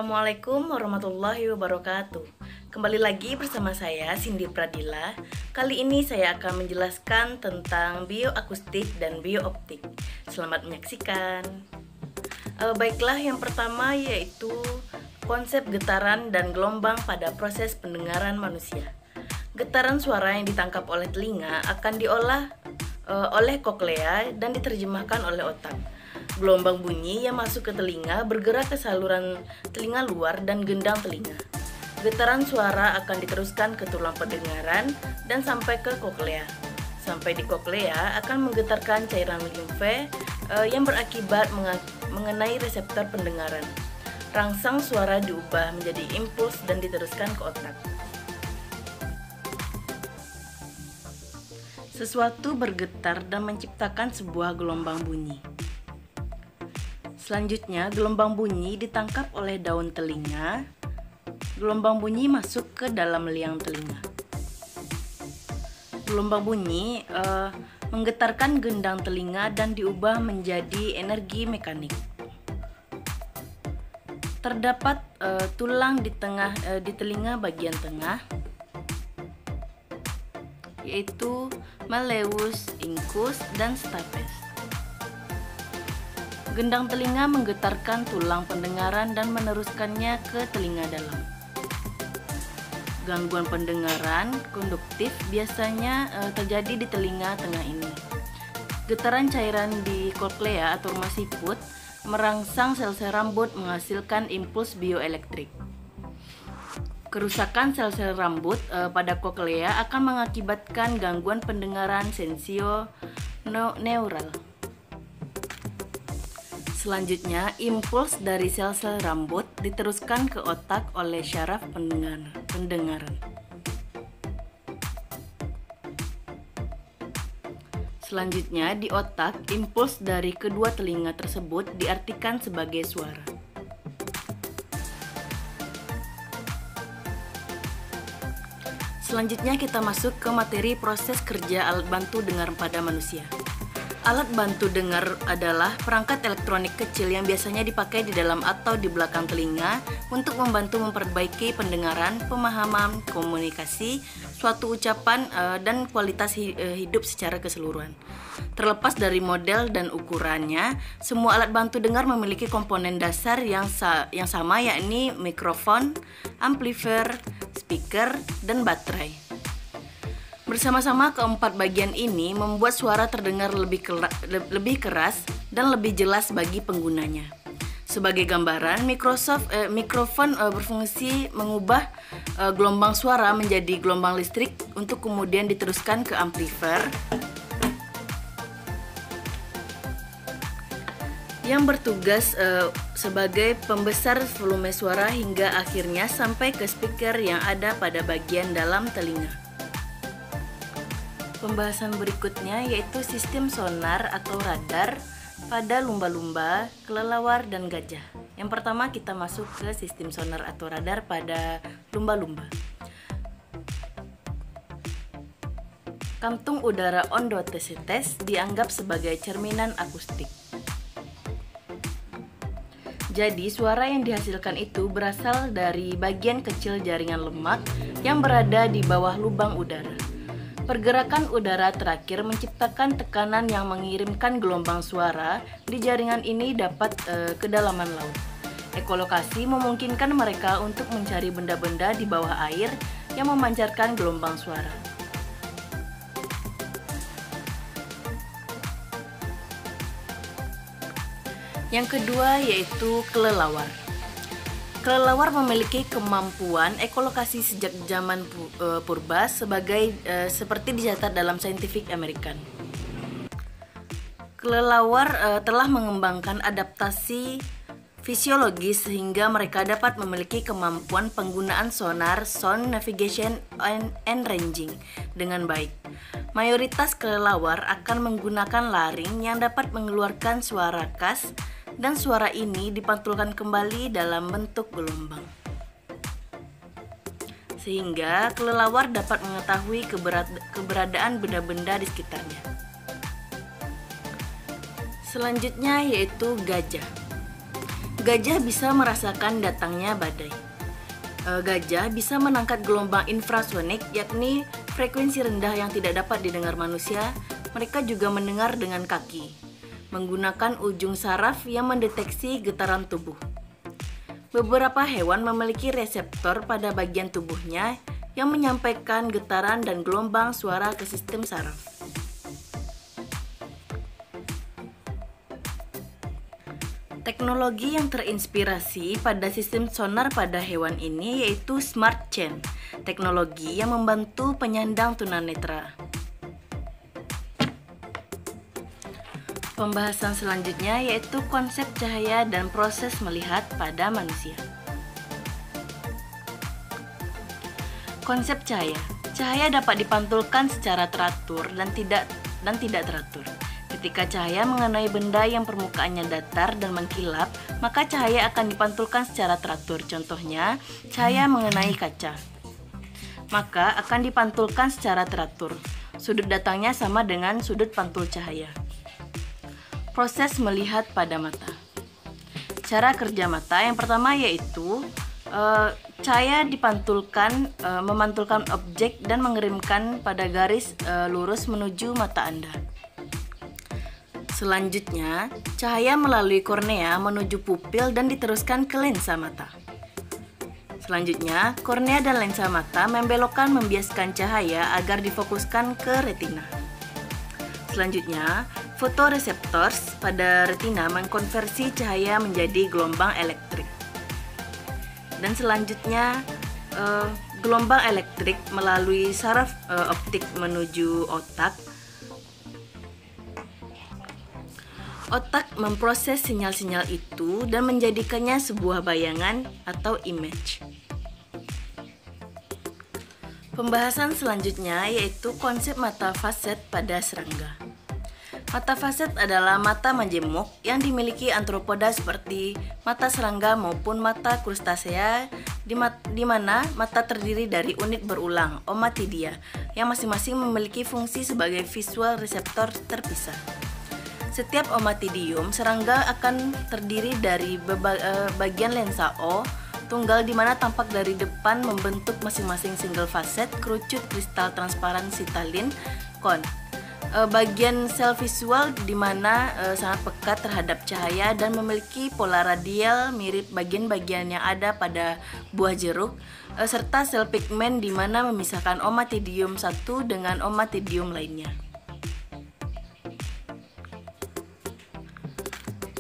Assalamualaikum warahmatullahi wabarakatuh. Kembali lagi bersama saya Cindy Pradila. Kali ini saya akan menjelaskan tentang bioakustik dan biooptik. Selamat menyaksikan. Baiklah, yang pertama yaitu konsep getaran dan gelombang pada proses pendengaran manusia. Getaran suara yang ditangkap oleh telinga akan diolah oleh koklea dan diterjemahkan oleh otak. Gelombang bunyi yang masuk ke telinga bergerak ke saluran telinga luar dan gendang telinga. Getaran suara akan diteruskan ke tulang pendengaran dan sampai ke koklea. Sampai di koklea akan menggetarkan cairan limfe yang berakibat mengenai reseptor pendengaran. Rangsang suara diubah menjadi impuls dan diteruskan ke otak. Sesuatu bergetar dan menciptakan sebuah gelombang bunyi. Selanjutnya, gelombang bunyi ditangkap oleh daun telinga. Gelombang bunyi masuk ke dalam liang telinga. Gelombang bunyi menggetarkan gendang telinga dan diubah menjadi energi mekanik. Terdapat tulang di telinga bagian tengah, yaitu malleus, incus, dan stapes. Gendang telinga menggetarkan tulang pendengaran dan meneruskannya ke telinga dalam. Gangguan pendengaran konduktif biasanya terjadi di telinga tengah ini. Getaran cairan di koklea atau rumah siput merangsang sel-sel rambut menghasilkan impuls bioelektrik. Kerusakan sel-sel rambut pada koklea akan mengakibatkan gangguan pendengaran sensio-neural. Selanjutnya, impuls dari sel-sel rambut diteruskan ke otak oleh syaraf pendengaran. Selanjutnya, di otak, impuls dari kedua telinga tersebut diartikan sebagai suara. Selanjutnya kita masuk ke materi proses kerja alat bantu dengar pada manusia. Alat bantu dengar adalah perangkat elektronik kecil yang biasanya dipakai di dalam atau di belakang telinga untuk membantu memperbaiki pendengaran, pemahaman, komunikasi, suatu ucapan, dan kualitas hidup secara keseluruhan. Terlepas dari model dan ukurannya, semua alat bantu dengar memiliki komponen dasar yang sama, yakni mikrofon, amplifier, speaker, dan baterai. Bersama-sama keempat bagian ini membuat suara terdengar lebih keras dan lebih jelas bagi penggunanya. Sebagai gambaran, mikrofon berfungsi mengubah gelombang suara menjadi gelombang listrik untuk kemudian diteruskan ke amplifier yang bertugas sebagai pembesar volume suara hingga akhirnya sampai ke speaker yang ada pada bagian dalam telinga. Pembahasan berikutnya yaitu sistem sonar atau radar pada lumba-lumba, kelelawar, dan gajah. Yang pertama kita masuk ke sistem sonar atau radar pada lumba-lumba. Kantung udara endotesetes dianggap sebagai cerminan akustik. Jadi suara yang dihasilkan itu berasal dari bagian kecil jaringan lemak yang berada di bawah lubang udara. Pergerakan udara terakhir menciptakan tekanan yang mengirimkan gelombang suara di jaringan ini dapat kedalaman laut. Ekolokasi memungkinkan mereka untuk mencari benda-benda di bawah air yang memancarkan gelombang suara. Yang kedua yaitu kelelawar. Kelelawar memiliki kemampuan ekolokasi sejak zaman purba seperti dicatat dalam Scientific American. Kelelawar telah mengembangkan adaptasi fisiologis sehingga mereka dapat memiliki kemampuan penggunaan sonar, sound navigation, and ranging dengan baik. Mayoritas kelelawar akan menggunakan laring yang dapat mengeluarkan suara khas, dan suara ini dipantulkan kembali dalam bentuk gelombang. Sehingga kelelawar dapat mengetahui keberadaan benda-benda di sekitarnya. Selanjutnya yaitu gajah. Gajah bisa merasakan datangnya badai. Gajah bisa menangkap gelombang infrasonik, yakni frekuensi rendah yang tidak dapat didengar manusia. Mereka juga mendengar dengan kaki, menggunakan ujung saraf yang mendeteksi getaran tubuh. Beberapa hewan memiliki reseptor pada bagian tubuhnya yang menyampaikan getaran dan gelombang suara ke sistem saraf. Teknologi yang terinspirasi pada sistem sonar pada hewan ini yaitu Smart Chain, teknologi yang membantu penyandang tunanetra. Pembahasan selanjutnya yaitu konsep cahaya dan proses melihat pada manusia. Konsep cahaya. Cahaya dapat dipantulkan secara teratur dan tidak teratur. Ketika cahaya mengenai benda yang permukaannya datar dan mengkilap, maka cahaya akan dipantulkan secara teratur. Contohnya, cahaya mengenai kaca, maka akan dipantulkan secara teratur. Sudut datangnya sama dengan sudut pantul cahaya. Proses melihat pada mata. Cara kerja mata yang pertama yaitu cahaya dipantulkan, memantulkan objek dan mengirimkan pada garis lurus menuju mata Anda. Selanjutnya, cahaya melalui kornea menuju pupil dan diteruskan ke lensa mata. Selanjutnya, kornea dan lensa mata membiaskan cahaya agar difokuskan ke retina. Selanjutnya, fotoreseptors pada retina mengkonversi cahaya menjadi gelombang elektrik. Dan selanjutnya, gelombang elektrik melalui saraf optik menuju otak. Otak memproses sinyal-sinyal itu dan menjadikannya sebuah bayangan atau image. Pembahasan selanjutnya yaitu konsep mata faset pada serangga. Mata faset adalah mata majemuk yang dimiliki antropoda seperti mata serangga maupun mata krustasea, di mana mata terdiri dari unit berulang, omatidia, yang masing-masing memiliki fungsi sebagai visual reseptor terpisah. Setiap omatidium serangga akan terdiri dari bagian lensa O tunggal di mana tampak dari depan membentuk masing-masing single facet kerucut kristal transparan sitalin kon. Bagian sel visual di mana sangat pekat terhadap cahaya dan memiliki pola radial mirip bagian-bagian yang ada pada buah jeruk, serta sel pigmen di mana memisahkan omatidium satu dengan omatidium lainnya.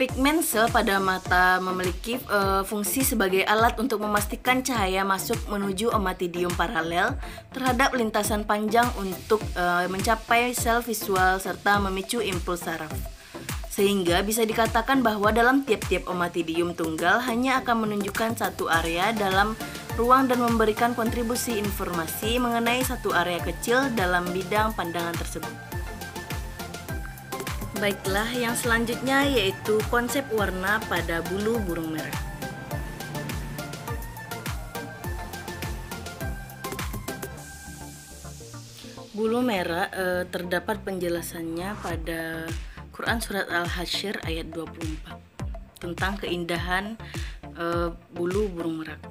Pigmen sel pada mata memiliki fungsi sebagai alat untuk memastikan cahaya masuk menuju omatidium paralel terhadap lintasan panjang untuk mencapai sel visual serta memicu impuls saraf. Sehingga bisa dikatakan bahwa dalam tiap-tiap omatidium tunggal hanya akan menunjukkan satu area dalam ruang dan memberikan kontribusi informasi mengenai satu area kecil dalam bidang pandangan tersebut. Baiklah, yang selanjutnya yaitu konsep warna pada bulu burung merah. Bulu merah terdapat penjelasannya pada Quran Surat Al-Hasyr ayat 24 tentang keindahan bulu burung merak.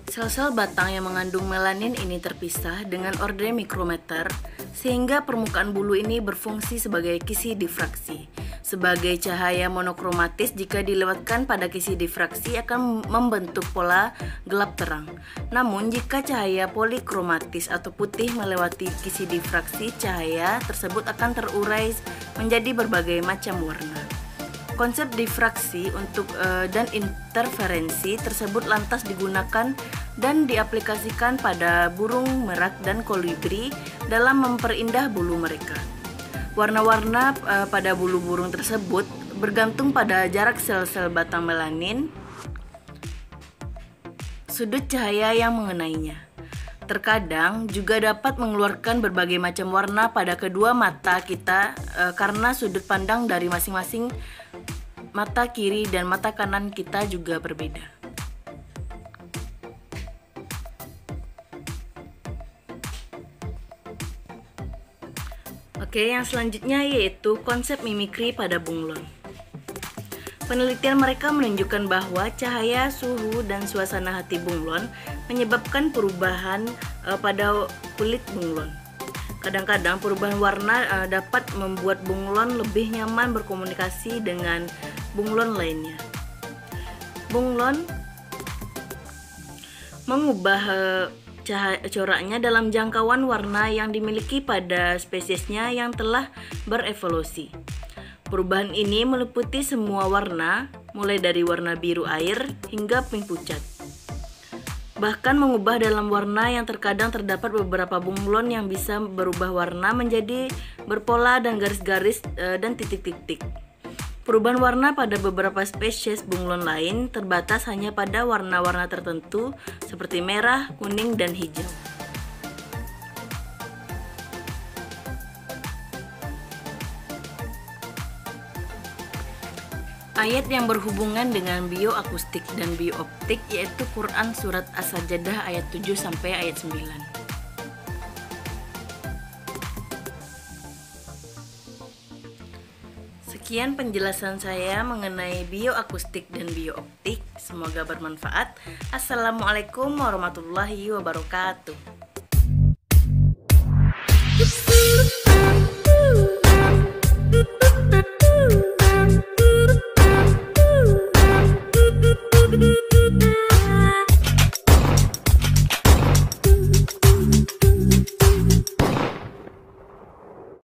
Sel-sel batang yang mengandung melanin ini terpisah dengan ordre mikrometer sehingga permukaan bulu ini berfungsi sebagai kisi difraksi. Sebagai cahaya monokromatis jika dilewatkan pada kisi difraksi akan membentuk pola gelap terang. Namun jika cahaya polikromatis atau putih melewati kisi difraksi, cahaya tersebut akan terurai menjadi berbagai macam warna. Konsep difraksi dan interferensi tersebut lantas digunakan dan diaplikasikan pada burung merak dan kolibri dalam memperindah bulu mereka. Warna-warna pada bulu burung tersebut bergantung pada jarak sel-sel batang melanin, sudut cahaya yang mengenainya. Terkadang juga dapat mengeluarkan berbagai macam warna pada kedua mata kita karena sudut pandang dari masing-masing mata kiri dan mata kanan kita juga berbeda. Oke, yang selanjutnya yaitu konsep mimikri pada bunglon. Penelitian mereka menunjukkan bahwa cahaya, suhu, dan suasana hati bunglon menyebabkan perubahan pada kulit bunglon. Kadang-kadang perubahan warna dapat membuat bunglon lebih nyaman berkomunikasi dengan bunglon lainnya. Bunglon mengubah coraknya dalam jangkauan warna yang dimiliki pada spesiesnya yang telah berevolusi. Perubahan ini meliputi semua warna, mulai dari warna biru air hingga pink pucat. Bahkan mengubah dalam warna yang terkadang terdapat beberapa bunglon yang bisa berubah warna menjadi berpola dan garis-garis dan titik-titik. Perubahan warna pada beberapa spesies bunglon lain terbatas hanya pada warna-warna tertentu seperti merah, kuning, dan hijau. Ayat yang berhubungan dengan bioakustik dan biooptik yaitu Quran Surat As-Sajdah ayat 7 sampai ayat 9. Sekian penjelasan saya mengenai bioakustik dan biooptik. Semoga bermanfaat. Assalamualaikum warahmatullahi wabarakatuh.